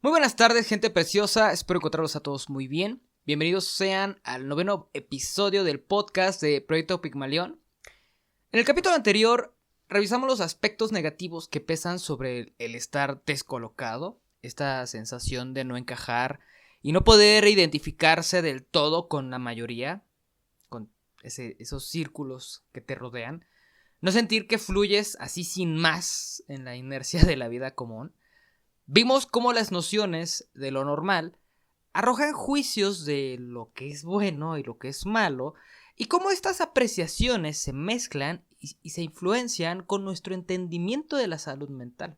Muy buenas tardes, gente preciosa, espero encontrarlos a todos muy bien. Bienvenidos sean al 9º episodio del podcast de Proyecto Pigmalión. En el capítulo anterior revisamos los aspectos negativos que pesan sobre el estar descolocado, esta sensación de no encajar y no poder identificarse del todo con la mayoría, con esos círculos que te rodean, no sentir que fluyes así sin más en la inercia de la vida común. Vimos cómo las nociones de lo normal arrojan juicios de lo que es bueno y lo que es malo, y cómo estas apreciaciones se mezclan y se influencian con nuestro entendimiento de la salud mental.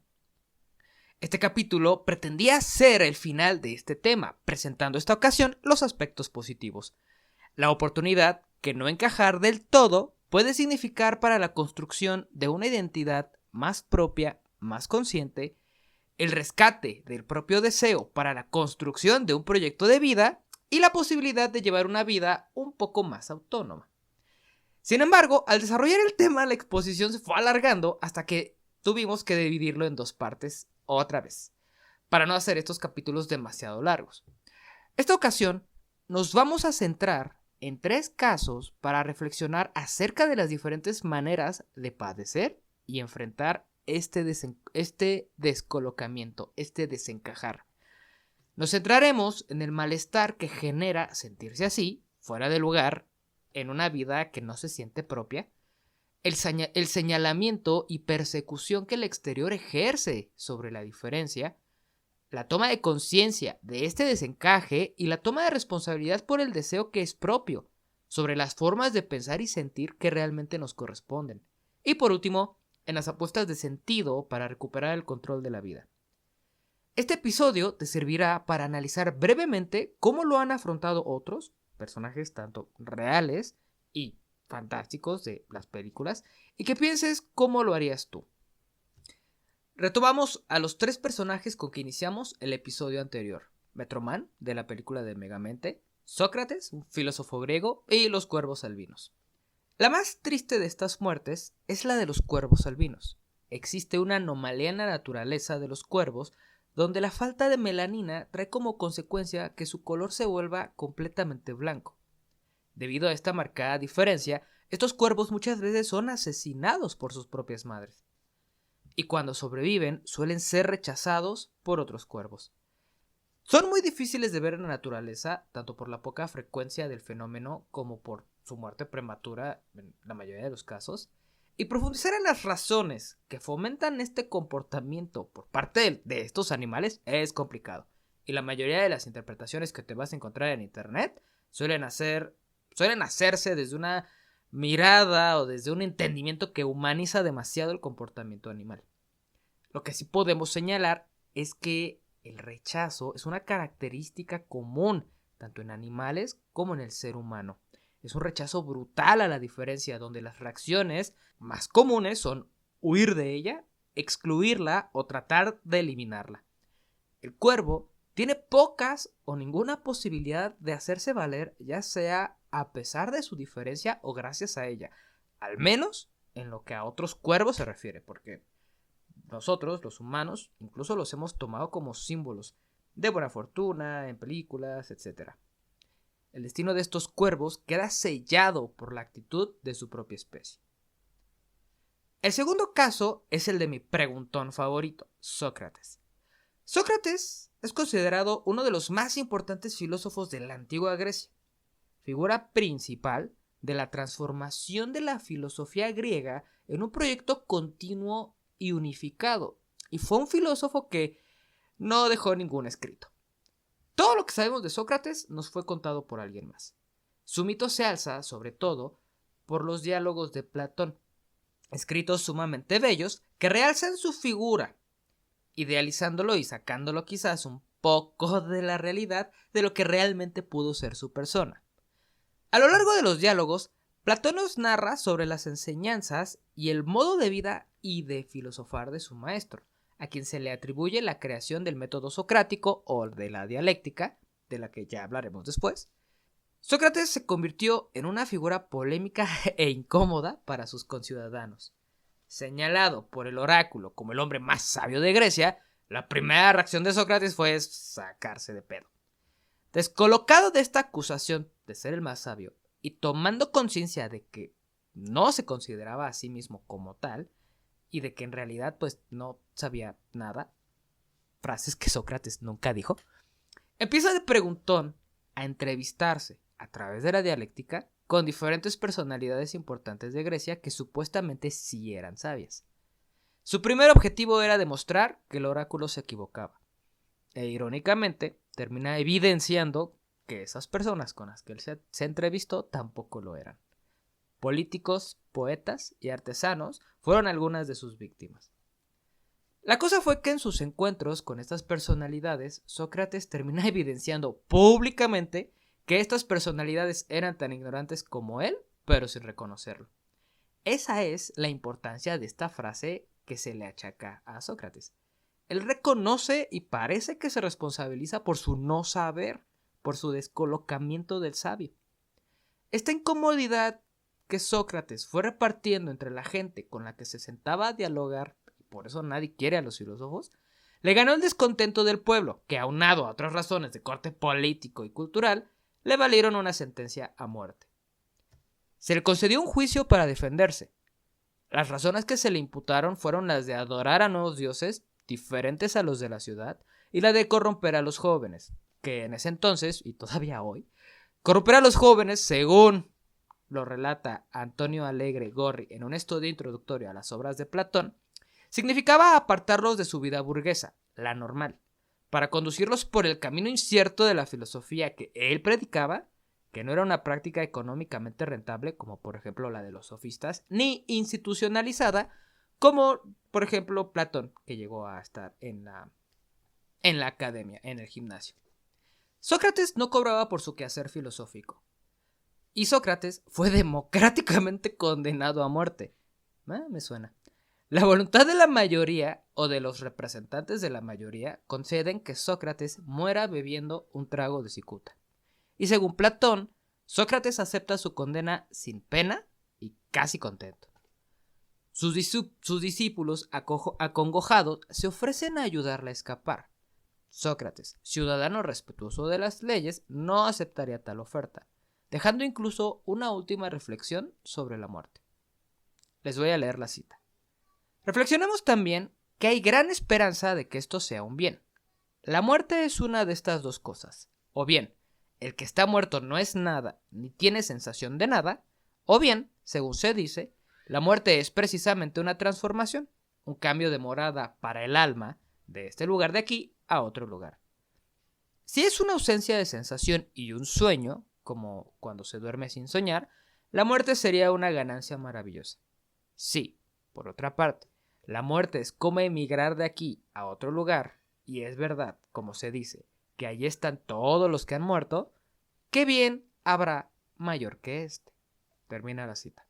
Este capítulo pretendía ser el final de este tema, presentando esta ocasión los aspectos positivos. La oportunidad que no encajar del todo puede significar para la construcción de una identidad más propia, más consciente, el rescate del propio deseo para la construcción de un proyecto de vida y la posibilidad de llevar una vida un poco más autónoma. Sin embargo, al desarrollar el tema, la exposición se fue alargando hasta que tuvimos que dividirlo en dos partes otra vez, para no hacer estos capítulos demasiado largos. Esta ocasión nos vamos a centrar en 3 casos para reflexionar acerca de las diferentes maneras de padecer y enfrentar este descolocamiento, este desencajar. Nos centraremos en el malestar que genera sentirse así, fuera de lugar, en una vida que no se siente propia, el señalamiento y persecución que el exterior ejerce sobre la diferencia, la toma de conciencia de este desencaje y la toma de responsabilidad por el deseo que es propio, sobre las formas de pensar y sentir que realmente nos corresponden. Y por último, en las apuestas de sentido para recuperar el control de la vida. Este episodio te servirá para analizar brevemente cómo lo han afrontado otros personajes tanto reales y fantásticos de las películas y que pienses cómo lo harías tú. Retomamos a los 3 personajes con que iniciamos el episodio anterior: Metroman, de la película de Megamente, Sócrates, un filósofo griego, y los cuervos albinos. La más triste de estas muertes es la de los cuervos albinos. Existe una anomalía en la naturaleza de los cuervos donde la falta de melanina trae como consecuencia que su color se vuelva completamente blanco. Debido a esta marcada diferencia, estos cuervos muchas veces son asesinados por sus propias madres. Y cuando sobreviven, suelen ser rechazados por otros cuervos. Son muy difíciles de ver en la naturaleza, tanto por la poca frecuencia del fenómeno como por su muerte prematura en la mayoría de los casos, y profundizar en las razones que fomentan este comportamiento por parte de estos animales es complicado, y la mayoría de las interpretaciones que te vas a encontrar en internet suelen hacerse desde una mirada o desde un entendimiento que humaniza demasiado el comportamiento animal. Lo que sí podemos señalar es que el rechazo es una característica común tanto en animales como en el ser humano. Es un rechazo brutal a la diferencia, donde las reacciones más comunes son huir de ella, excluirla o tratar de eliminarla. El cuervo tiene pocas o ninguna posibilidad de hacerse valer, ya sea a pesar de su diferencia o gracias a ella, al menos en lo que a otros cuervos se refiere, porque nosotros, los humanos, incluso los hemos tomado como símbolos de buena fortuna, en películas, etc. El destino de estos cuervos queda sellado por la actitud de su propia especie. El segundo caso es el de mi preguntón favorito, Sócrates. Sócrates es considerado uno de los más importantes filósofos de la antigua Grecia, figura principal de la transformación de la filosofía griega en un proyecto continuo y unificado, y fue un filósofo que no dejó ningún escrito. Todo lo que sabemos de Sócrates nos fue contado por alguien más. Su mito se alza, sobre todo, por los diálogos de Platón, escritos sumamente bellos que realzan su figura, idealizándolo y sacándolo quizás un poco de la realidad de lo que realmente pudo ser su persona. A lo largo de los diálogos, Platón nos narra sobre las enseñanzas y el modo de vida y de filosofar de su maestro, a quien se le atribuye la creación del método socrático o de la dialéctica, de la que ya hablaremos después. Sócrates se convirtió en una figura polémica e incómoda para sus conciudadanos. Señalado por el oráculo como el hombre más sabio de Grecia, La primera reacción de Sócrates fue sacarse de pedo. Descolocado de esta acusación de ser el más sabio y tomando conciencia de que no se consideraba a sí mismo como tal y de que en realidad pues no sabía nada, frases que Sócrates nunca dijo, empieza de preguntón a entrevistarse a través de la dialéctica con diferentes personalidades importantes de Grecia que supuestamente sí eran sabias. Su primer objetivo era demostrar que el oráculo se equivocaba. E irónicamente, termina evidenciando que esas personas con las que él se entrevistó tampoco lo eran. Políticos, poetas y artesanos fueron algunas de sus víctimas. La cosa fue que en sus encuentros con estas personalidades, Sócrates termina evidenciando públicamente que estas personalidades eran tan ignorantes como él, pero sin reconocerlo. Esa es la importancia de esta frase que se le achaca a Sócrates. Él reconoce y parece que se responsabiliza por su no saber, por su descolocamiento del sabio. Esta incomodidad que Sócrates fue repartiendo entre la gente con la que se sentaba a dialogar, y por eso nadie quiere a los filósofos, le ganó el descontento del pueblo, que aunado a otras razones de corte político y cultural, le valieron una sentencia a muerte. Se le concedió un juicio para defenderse. Las razones que se le imputaron fueron las de adorar a nuevos dioses diferentes a los de la ciudad y la de corromper a los jóvenes, que en ese entonces, y todavía hoy, corromper a los jóvenes, según lo relata Antonio Alegre Gorri en un estudio introductorio a las obras de Platón, significaba apartarlos de su vida burguesa, la normal, para conducirlos por el camino incierto de la filosofía que él predicaba, que no era una práctica económicamente rentable, como por ejemplo la de los sofistas, ni institucionalizada, como por ejemplo Platón, que llegó a estar en la academia, en el gimnasio. Sócrates no cobraba por su quehacer filosófico, y Sócrates fue democráticamente condenado a muerte. Me suena. La voluntad de la mayoría, o de los representantes de la mayoría, conceden que Sócrates muera bebiendo un trago de cicuta. Y según Platón, Sócrates acepta su condena sin pena y casi contento. Sus discípulos, acongojados, se ofrecen a ayudarle a escapar. Sócrates, ciudadano respetuoso de las leyes, no aceptaría tal oferta, dejando incluso una última reflexión sobre la muerte. Les voy a leer la cita. Reflexionemos también que hay gran esperanza de que esto sea un bien. La muerte es una de estas dos cosas. O bien, el que está muerto no es nada ni tiene sensación de nada, o bien, según se dice, la muerte es precisamente una transformación, un cambio de morada para el alma de este lugar de aquí a otro lugar. Si es una ausencia de sensación y un sueño, como cuando se duerme sin soñar, la muerte sería una ganancia maravillosa. Sí, por otra parte, la muerte es como emigrar de aquí a otro lugar, y es verdad, como se dice, que allí están todos los que han muerto, ¿qué bien habrá mayor que este? Termina la cita.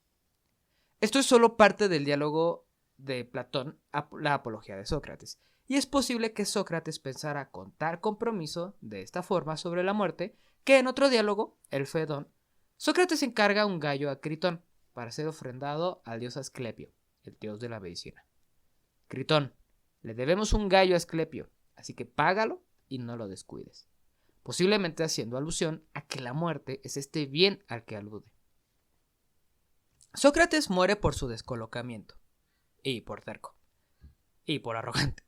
Esto es solo parte del diálogo de Platón, la apología de Sócrates, y es posible que Sócrates pensara con tal compromiso de esta forma sobre la muerte, que en otro diálogo, el Fedón, Sócrates encarga un gallo a Critón para ser ofrendado al dios Asclepio, el dios de la medicina. Critón, le debemos un gallo a Asclepio, así que págalo y no lo descuides. Posiblemente haciendo alusión a que la muerte es este bien al que alude. Sócrates muere por su descolocamiento, y por terco, y por arrogante.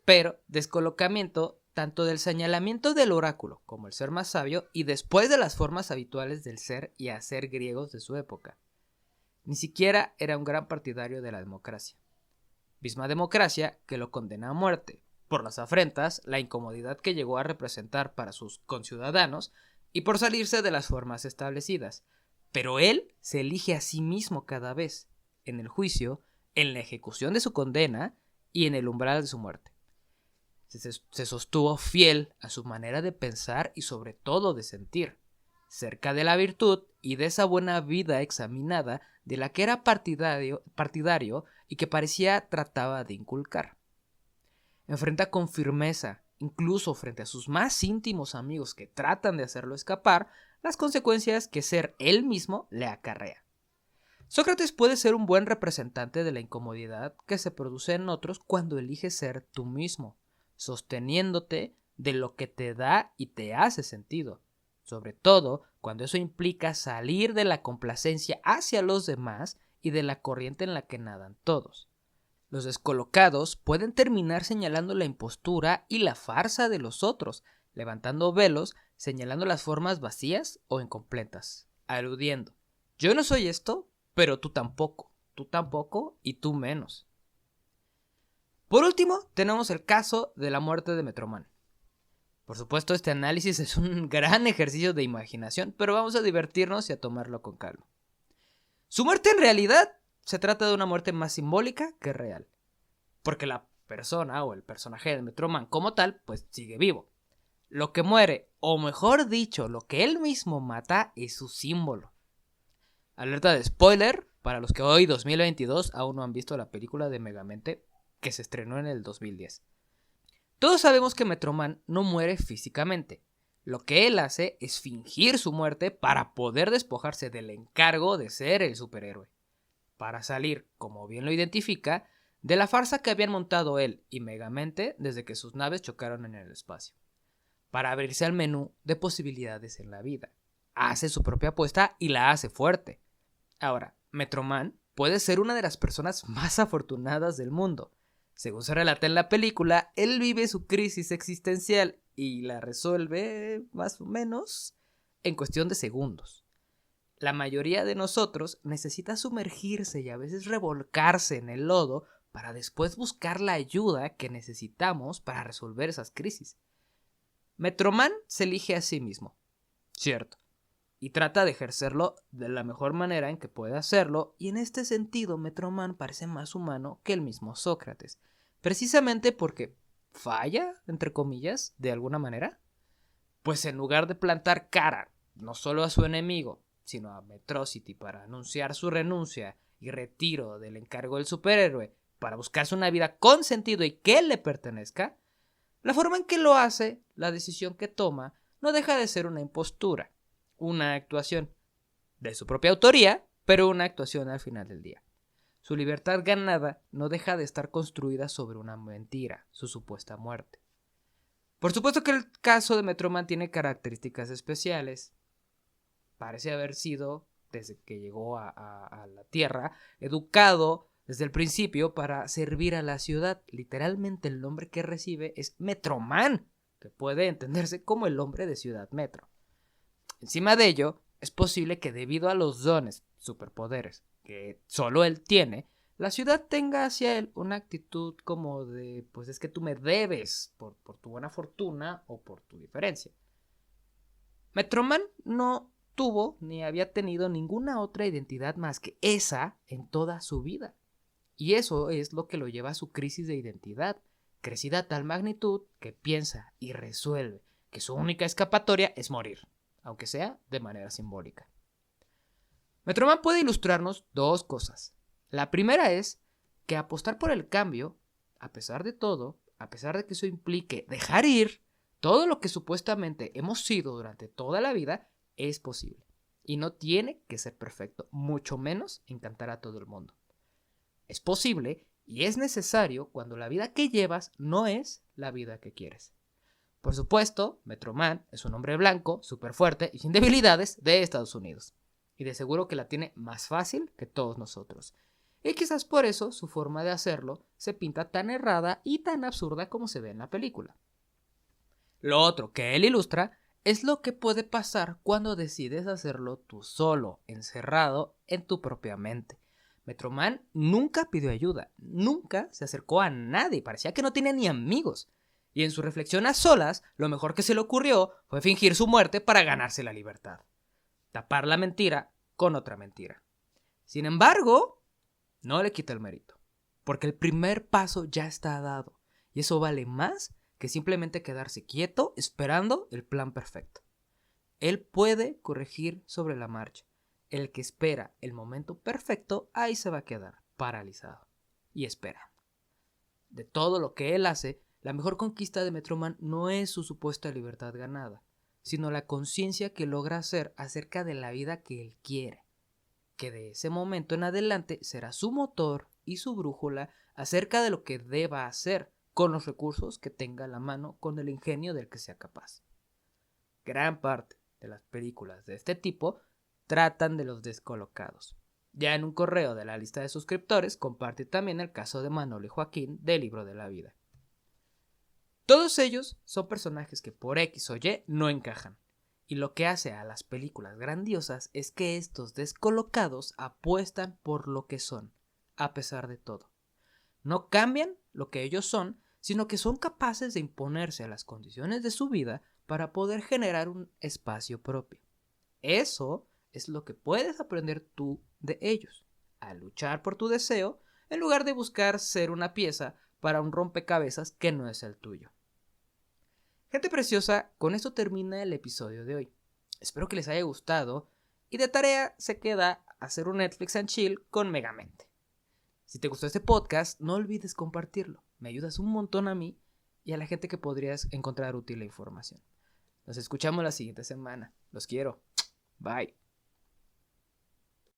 Pero descolocamiento tanto del señalamiento del oráculo como el ser más sabio y después de las formas habituales del ser y hacer griegos de su época. Ni siquiera era un gran partidario de la democracia. Misma democracia que lo condena a muerte, por las afrentas, la incomodidad que llegó a representar para sus conciudadanos y por salirse de las formas establecidas. Pero él se elige a sí mismo cada vez, en el juicio, en la ejecución de su condena y en el umbral de su muerte. Se sostuvo fiel a su manera de pensar y sobre todo de sentir, cerca de la virtud y de esa buena vida examinada de la que era partidario y que parecía trataba de inculcar. Enfrenta con firmeza, incluso frente a sus más íntimos amigos que tratan de hacerlo escapar, las consecuencias que ser él mismo le acarrea. Sócrates puede ser un buen representante de la incomodidad que se produce en otros cuando eliges ser tú mismo, sosteniéndote de lo que te da y te hace sentido, sobre todo cuando eso implica salir de la complacencia hacia los demás y de la corriente en la que nadan todos. Los descolocados pueden terminar señalando la impostura y la farsa de los otros, levantando velos, señalando las formas vacías o incompletas, aludiendo: yo no soy esto, pero tú tampoco y tú menos. Por último, tenemos el caso de la muerte de Metroman. Por supuesto, este análisis es un gran ejercicio de imaginación, pero vamos a divertirnos y a tomarlo con calma. Su muerte en realidad se trata de una muerte más simbólica que real, porque la persona o el personaje de Metroman como tal, pues sigue vivo. Lo que muere, o mejor dicho, lo que él mismo mata, es su símbolo. Alerta de spoiler para los que hoy 2022 aún no han visto la película de Megamente que se estrenó en el 2010. Todos sabemos que Metroman no muere físicamente. Lo que él hace es fingir su muerte para poder despojarse del encargo de ser el superhéroe, para salir, como bien lo identifica, de la farsa que habían montado él y Megamente desde que sus naves chocaron en el espacio, para abrirse al menú de posibilidades en la vida. Hace su propia apuesta y la hace fuerte. Ahora, Metroman puede ser una de las personas más afortunadas del mundo. Según se relata en la película, él vive su crisis existencial y la resuelve, más o menos, en cuestión de segundos. La mayoría de nosotros necesita sumergirse y a veces revolcarse en el lodo para después buscar la ayuda que necesitamos para resolver esas crisis. Metroman se elige a sí mismo, cierto, y trata de ejercerlo de la mejor manera en que puede hacerlo, y en este sentido Metroman parece más humano que el mismo Sócrates, precisamente porque falla, entre comillas, de alguna manera. Pues en lugar de plantar cara no solo a su enemigo, sino a Metrocity para anunciar su renuncia y retiro del encargo del superhéroe para buscarse una vida con sentido y que le pertenezca, la forma en que lo hace, la decisión que toma, no deja de ser una impostura, una actuación de su propia autoría, pero una actuación al final del día. Su libertad ganada no deja de estar construida sobre una mentira, su supuesta muerte. Por supuesto que el caso de Metroman tiene características especiales. Parece haber sido, desde que llegó a la Tierra, educado desde el principio para servir a la ciudad. Literalmente el nombre que recibe es Metroman, que puede entenderse como el hombre de Ciudad Metro. Encima de ello, es posible que debido a los dones, superpoderes, que solo él tiene, la ciudad tenga hacia él una actitud como de, pues es que tú me debes por tu buena fortuna o por tu diferencia. Metroman no tuvo ni había tenido ninguna otra identidad más que esa en toda su vida. Y eso es lo que lo lleva a su crisis de identidad, crecida a tal magnitud que piensa y resuelve que su única escapatoria es morir, aunque sea de manera simbólica. Metroman puede ilustrarnos dos cosas. La primera es que apostar por el cambio, a pesar de todo, a pesar de que eso implique dejar ir todo lo que supuestamente hemos sido durante toda la vida, es posible. Y no tiene que ser perfecto, mucho menos encantar a todo el mundo. Es posible y es necesario cuando la vida que llevas no es la vida que quieres. Por supuesto, Metroman es un hombre blanco, súper fuerte y sin debilidades de Estados Unidos. Y de seguro que la tiene más fácil que todos nosotros. Y quizás por eso su forma de hacerlo se pinta tan errada y tan absurda como se ve en la película. Lo otro que él ilustra es lo que puede pasar cuando decides hacerlo tú solo, encerrado en tu propia mente. Metroman nunca pidió ayuda, nunca se acercó a nadie, parecía que no tenía ni amigos. Y en su reflexión a solas, lo mejor que se le ocurrió fue fingir su muerte para ganarse la libertad. Tapar la mentira con otra mentira. Sin embargo, no le quita el mérito, porque el primer paso ya está dado, y eso vale más que simplemente quedarse quieto esperando el plan perfecto. Él puede corregir sobre la marcha. El que espera el momento perfecto, ahí se va a quedar paralizado y espera. De todo lo que él hace, la mejor conquista de Metroman no es su supuesta libertad ganada, sino la conciencia que logra hacer acerca de la vida que él quiere, que de ese momento en adelante será su motor y su brújula acerca de lo que deba hacer, con los recursos que tenga a la mano, con el ingenio del que sea capaz. Gran parte de las películas de este tipo tratan de los descolocados. Ya en un correo de la lista de suscriptores compartí también el caso de Manolo y Joaquín del Libro de la Vida. Todos ellos son personajes que por X o Y no encajan. Y lo que hace a las películas grandiosas es que estos descolocados apuestan por lo que son, a pesar de todo. No cambian lo que ellos son, sino que son capaces de imponerse a las condiciones de su vida para poder generar un espacio propio. Eso es lo que puedes aprender tú de ellos, a luchar por tu deseo en lugar de buscar ser una pieza para un rompecabezas que no es el tuyo. Gente preciosa, con esto termina el episodio de hoy. Espero que les haya gustado y de tarea se queda hacer un Netflix and Chill con Megamente. Si te gustó este podcast, no olvides compartirlo. Me ayudas un montón a mí y a la gente que podrías encontrar útil la información. Nos escuchamos la siguiente semana. Los quiero. Bye.